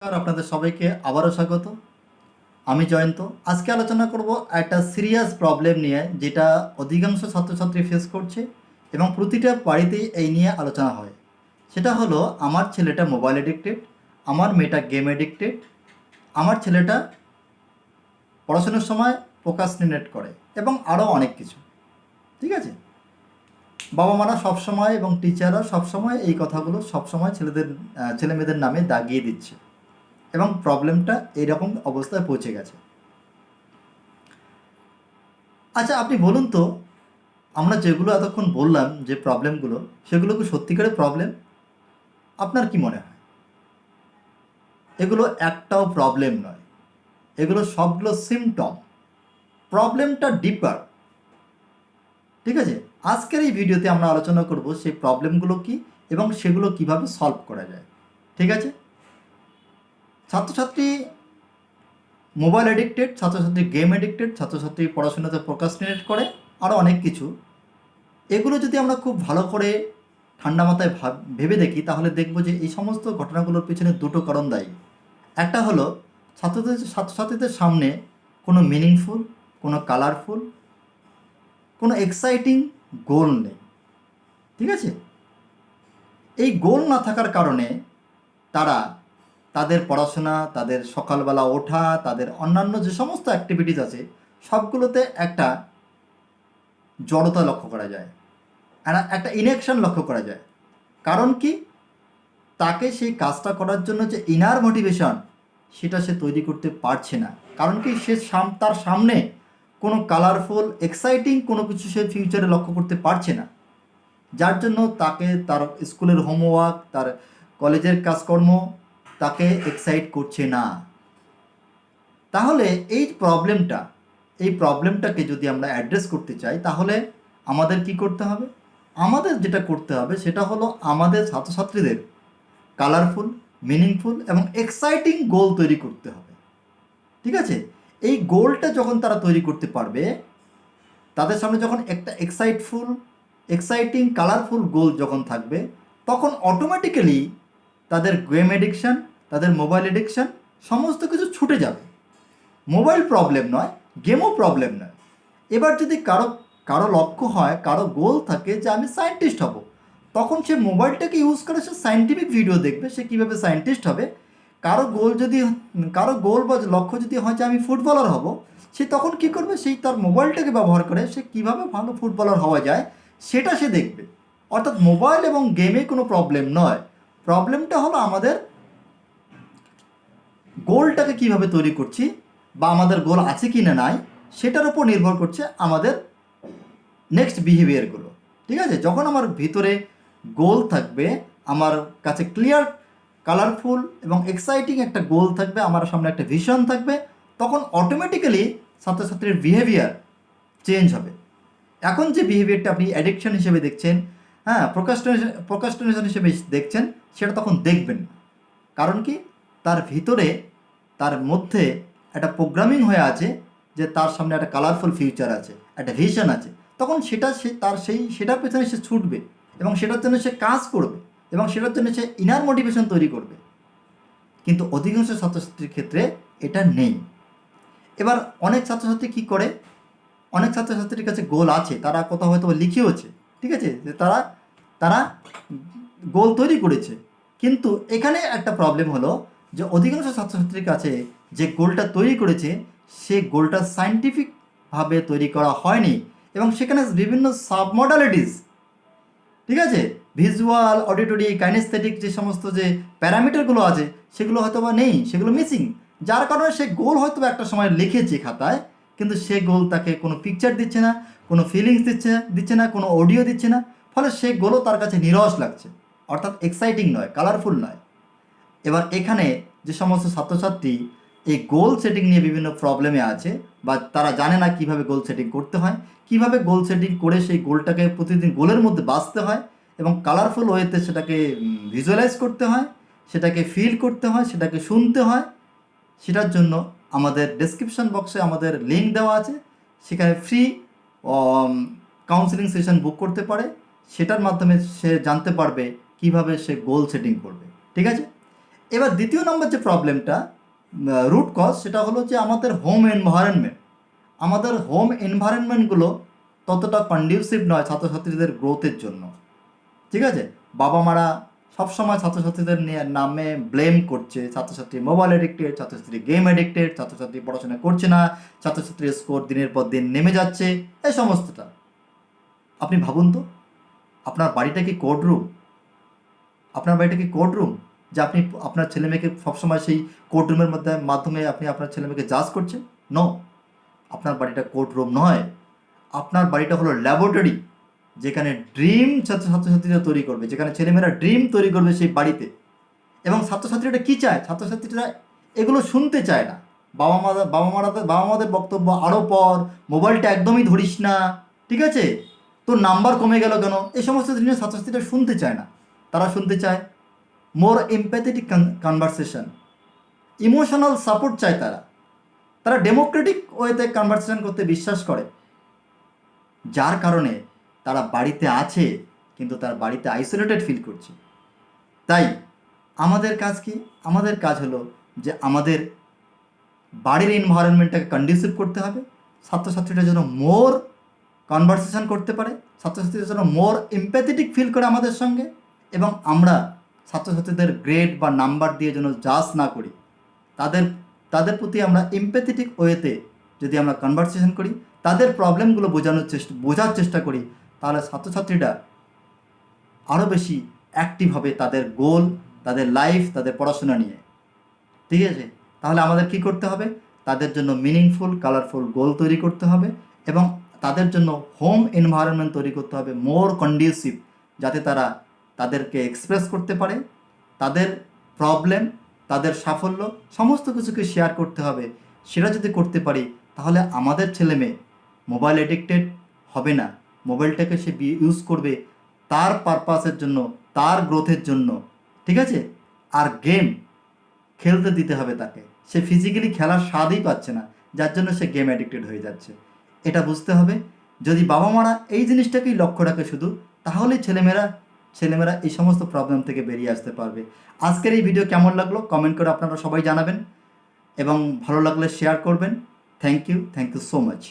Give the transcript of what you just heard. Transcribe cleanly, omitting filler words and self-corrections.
আর আপনাদের সবাইকে আবারও স্বাগত। আমি জয়ন্ত। আজকে আলোচনা করব একটা সিরিয়াস প্রবলেম নিয়ে, যেটা অধিকাংশ ছাত্রছাত্রী ফেস করছে এবং প্রতিটা বাড়িতেই এই নিয়ে আলোচনা হয়। সেটা হলো, আমার ছেলেটা মোবাইল এডিক্টেড, আমার মেয়েটা গেম এডিক্টেড, আমার ছেলেটা পড়াশোনার সময় প্রোক্রাস্টিনেট করে এবং আরও অনেক কিছু। ঠিক আছে, বাবা মারা সবসময় এবং টিচাররা সবসময় এই কথাগুলো সবসময় ছেলে মেয়েদের নামে দাগিয়ে দিচ্ছে এবং প্রবলেমটা এইরকম অবস্থায় পৌঁছে গেছে। আচ্ছা, আপনি বলুন তো, আমরা যেগুলো এতক্ষণ বললাম যে প্রবলেমগুলো, সেগুলো কি সত্যিকারের প্রবলেম? আপনার কি মনে হয়? এগুলো একটাও প্রবলেম নয়, এগুলো সবগুলো সিমটম। প্রবলেমটা ডিপার। ঠিক আছে, আজকের এই ভিডিওতে আমরা আলোচনা করব সেই প্রবলেমগুলো কি এবং সেগুলো কিভাবে সলভ করা যায়। ঠিক আছে, ছাত্রছাত্রী মোবাইল এডিক্টেড, ছাত্রছাত্রী গেম এডিক্টেড, ছাত্রছাত্রী পড়াশোনাতে প্রোক্রাস্টিনেট করে, আরও অনেক কিছু। এগুলো যদি আমরা খুব ভালো করে ঠান্ডা মাথায় ভেবে দেখি, তাহলে দেখব যে এই সমস্ত ঘটনাগুলোর পিছনে দুটো কারণ দায়ী। একটা হলো, ছাত্রছাত্রীদের সামনে কোনো মিনিংফুল, কোনো কালারফুল, কোনো এক্সাইটিং গোল নেই। ঠিক আছে, এই গোল না থাকার কারণে তারা তাদের পড়াশোনা, তাদের সকালবেলা ওঠা, তাদের অন্যান্য যে সমস্ত অ্যাক্টিভিটিস আছে, সবগুলোতে একটা জড়তা লক্ষ্য করা যায়, একটা ইনঅ্যাকশন লক্ষ্য করা যায়। কারণ কি? তাকে সেই কাজটা করার জন্য যে ইনার মোটিভেশন, সেটা সে তৈরি করতে পারছে না। কারণ কি? সে তার সামনে কোনো কালারফুল এক্সাইটিং কোনো কিছু সে ফিউচারে লক্ষ্য করতে পারছে না, যার জন্য তাকে তার স্কুলের হোমওয়ার্ক, তার কলেজের কাজকর্ম তাকে এক্সাইট করছে না। তাহলে এই প্রবলেমটাকে যদি আমরা অ্যাড্রেস করতে চাই, তাহলে আমাদের কি করতে হবে? আমাদের যেটা করতে হবে সেটা হলো, আমাদের ছাত্রছাত্রীদের কালারফুল, মিনিংফুল এবং এক্সাইটিং গোল তৈরি করতে হবে। ঠিক আছে, এই গোলটা যখন তারা তৈরি করতে পারবে, তাদের সামনে যখন একটা এক্সাইটিং কালারফুল গোল যখন থাকবে, তখন অটোমেটিক্যালি তাদের গেম এডিকশান, তাদের মোবাইল এডিকশান সমস্ত কিছু ছুটে যাবে। মোবাইল প্রবলেম নয়, গেমও প্রবলেম নয়। এবার যদি কারো কারো লক্ষ্য হয়, কারো গোল থাকে যে আমি সায়েন্টিস্ট হব, তখন সে মোবাইলটাকে ইউজ করে সে সায়েন্টিফিক ভিডিও দেখবে, সে কীভাবে সায়েন্টিস্ট হবে। কারো গোল বা লক্ষ্য যদি হয় যে আমি ফুটবলার হব, সে তখন কী করবে? সেই তার মোবাইলটাকে ব্যবহার করে সে কীভাবে ভালো ফুটবলার হওয়া যায় সেটা সে দেখবে। অর্থাৎ মোবাইল এবং গেমে কোনো প্রবলেম নয়, প্রবলেমটা হলো আমাদের গোলটাকে কিভাবে তৈরি করছি, বা আমাদের গোল আছে কি না নাই, সেটার উপর নির্ভর করছে আমাদের নেক্সট বিহেভিয়ারগুলো। ঠিক আছে, যখন আমার ভিতরে গোল থাকবে, আমার কাছে ক্লিয়ার, কালারফুল এবং এক্সাইটিং একটা গোল থাকবে, আমার সামনে একটা ভিশন থাকবে, তখন অটোমেটিক্যালি ছাত্রছাত্রীর বিহেভিয়ার চেঞ্জ হবে। এখন যে বিহেভিয়ারটা আপনি অ্যাডিকশন হিসেবে দেখছেন, হ্যাঁ, প্রোক্রাস্টিনেশন হিসেবে দেখছেন, সেটা তখন দেখবেন না। কারণ কি? তার ভিতরে, তার মধ্যে একটা প্রোগ্রামিং হয়ে আছে যে তার সামনে একটা কালারফুল ফিউচার আছে, একটা ভিশন আছে। তখন সেটার পেছনে সে ছুটবে এবং সেটার জন্য সে কাজ করবে এবং সেটার জন্য সে ইনার মোটিভেশন তৈরি করবে। কিন্তু অধিকাংশ ছাত্রছাত্রীর ক্ষেত্রে এটা নেই। এবার অনেক ছাত্রছাত্রী কী করে? অনেক ছাত্রছাত্রীর কাছে গোল আছে, তারা কোথাও হয়তো লিখেওছে, ঠিক আছে, যে তারা তারা গোল তৈরি করেছে। কিন্তু এখানে একটা প্রবলেম হলো যে অধিকাংশ ছাত্রছাত্রীর কাছে যে গোলটা তৈরি করেছে, সে গোলটা সায়েন্টিফিকভাবে তৈরি করা হয়নি এবং সেখানে বিভিন্ন সাবমডালিটিস, ঠিক আছে, ভিজুয়াল, অডিটরি, কাইনেস্থেটিক যে সমস্ত যে প্যারামিটারগুলো আছে, সেগুলো হয়তো বা নেই, সেগুলো মিসিং। যার কারণে সে গোল হয়তো একটা সময় লিখেছে খাতায়, কিন্তু সে গোল তাকে কোনো পিকচার দিচ্ছে না, কোনো ফিলিংস দিচ্ছে না, কোনো অডিও দিচ্ছে না। ফলে সে গোলও তার কাছে নিরস লাগছে, অর্থাৎ এক্সাইটিং নয়, কালারফুল নয়। এবার এখানে যে সমস্ত ছাত্রছাত্রী এই গোল সেটিং নিয়ে বিভিন্ন প্রবলেমে আছে, বা তারা জানে না কিভাবে গোল সেটিং করতে হয়, কিভাবে গোল সেটিং করে সেই গোলটাকে প্রতিদিন গোলের মধ্যে বাঁচতে হয় এবং কালারফুল ওয়েতে সেটাকে ভিজুয়ালাইজ করতে হয়, সেটাকে ফিল করতে হয়, সেটাকে শুনতে হয়, সেটার জন্য আমাদের ডেসক্রিপশন বক্সে আমাদের লিঙ্ক দেওয়া আছে, সেখানে ফ্রি কাউন্সেলিং সেশন বুক করতে পারে। সেটার মাধ্যমে সে জানতে পারবে কিভাবে সে গোল সেটিং করবে। ঠিক আছে, এবার দ্বিতীয় নম্বর যে প্রবলেমটা, রুট কজ, সেটা হলো যে আমাদের হোম এনভায়রনমেন্ট। আমাদের হোম এনভায়রনমেন্টগুলো ততটা কন্ডিউসিভ নয় ছাত্রছাত্রীদের গ্রোথের জন্য। ঠিক আছে, বাবা মারা সবসময় ছাত্রছাত্রীদের নিয়ে নামে ব্লেম করছে, ছাত্রছাত্রী মোবাইল এডিক্টেড, ছাত্রছাত্রী গেম এডিক্টেড, ছাত্রছাত্রী পড়াশোনা করছে না, ছাত্রছাত্রীর স্কোর দিনের পর দিন নেমে যাচ্ছে, এই সমস্তটা। আপনি ভাবুন তো, আপনার বাড়িটা কি কোর্ট রুম? আপনার বাড়িটা কি কোর্ট রুম যে আপনি আপনার ছেলেমেয়েকে সবসময় সেই কোর্ট রুমের মাধ্যমে আপনি আপনার ছেলেমেয়েকে জাজ করছেন? নো, আপনার বাড়িটা কোর্ট রুম নয়। আপনার বাড়িটা হলো ল্যাবরেটরি, যেখানে ড্রিম ছাত্রছাত্রীরা তৈরি করবে, যেখানে ছেলেমেয়েরা ড্রিম তৈরি করবে সেই বাড়িতে। এবং ছাত্রছাত্রীরা কী চায়? ছাত্রছাত্রীরা এগুলো শুনতে চায় না। বাবা মাদের বক্তব্য, আরও পর, মোবাইলটা একদমই ধরিস না, ঠিক আছে, তোর নাম্বার কমে গেল কেন, এই সমস্ত জিনিস ছাত্রছাত্রীরা শুনতে চায় না। তারা শুনতে চায় মোর এমপ্যাথেটিক কনভারসেশন, ইমোশনাল সাপোর্ট চায়। তারা ডেমোক্রেটিক ওয়েতে কনভারসেশন করতে বিশ্বাস করে, যার কারণে তারা বাড়িতে আছে কিন্তু তার বাড়িতে আইসোলেটেড ফিল করছে। তাই আমাদের কাজ কি? আমাদের কাজ হলো যে আমাদের বাড়ির এনভায়রনমেন্টটাকে কন্ডিউসিভ করতে হবে, ছাত্রছাত্রীরা যেন মোর কনভারসেশন করতে পারে, ছাত্রছাত্রীরা যেন মোর এমপ্যাথেটিক ফিল করে আমাদের সঙ্গে, এবং আমরা ছাত্রছাত্রীদের গ্রেড বা নাম্বার দিয়ে যেন জাজ না করি। তাদের তাদের প্রতি আমরা এমপ্যাথেটিক ওয়েতে যদি আমরা কনভারসেশন করি, তাদের প্রবলেমগুলো বোঝার চেষ্টা করি, তাহলে ছাত্রছাত্রীরা আরও বেশি অ্যাক্টিভ হবে তাদের গোল, তাদের লাইফ, তাদের পড়াশোনা নিয়ে। ঠিক আছে, তাহলে আমাদের কি করতে হবে? তাদের জন্য মিনিংফুল, কালারফুল গোল তৈরি করতে হবে, এবং তাদের জন্য হোম এনভায়রনমেন্ট তৈরি করতে হবে মোর কন্ডিউসিভ, যাতে তারা তাদেরকে এক্সপ্রেস করতে পারে, তাদের প্রবলেম, তাদের সাফল্য সমস্ত কিছুকে শেয়ার করতে হবে। সেটা যদি করতে পারি, তাহলে আমাদের ছেলে মেয়ে মোবাইল এডিক্টেড হবে না। মোবাইলটাকে সে ইউজ করবে তার পারপাসের জন্য, তার গ্রোথের জন্য। ঠিক আছে, আর গেম খেলতে দিতে হবে তাকে। সে ফিজিক্যালি খেলার স্বাদই পাচ্ছে না, যার জন্য সে গেম অ্যাডিক্টেড হয়ে যাচ্ছে। এটা বুঝতে হবে। যদি বাবা মারা এই জিনিসটাকেই লক্ষ্য রাখে শুধু, তাহলেই ছেলেমেয়েরা এই সমস্ত প্রবলেম থেকে বেরিয়ে আসতে পারবে। আজকের এই ভিডিও কেমন লাগলো কমেন্ট করে আপনারা সবাই জানাবেন, এবং ভালো লাগলে শেয়ার করবেন। Thank you so much.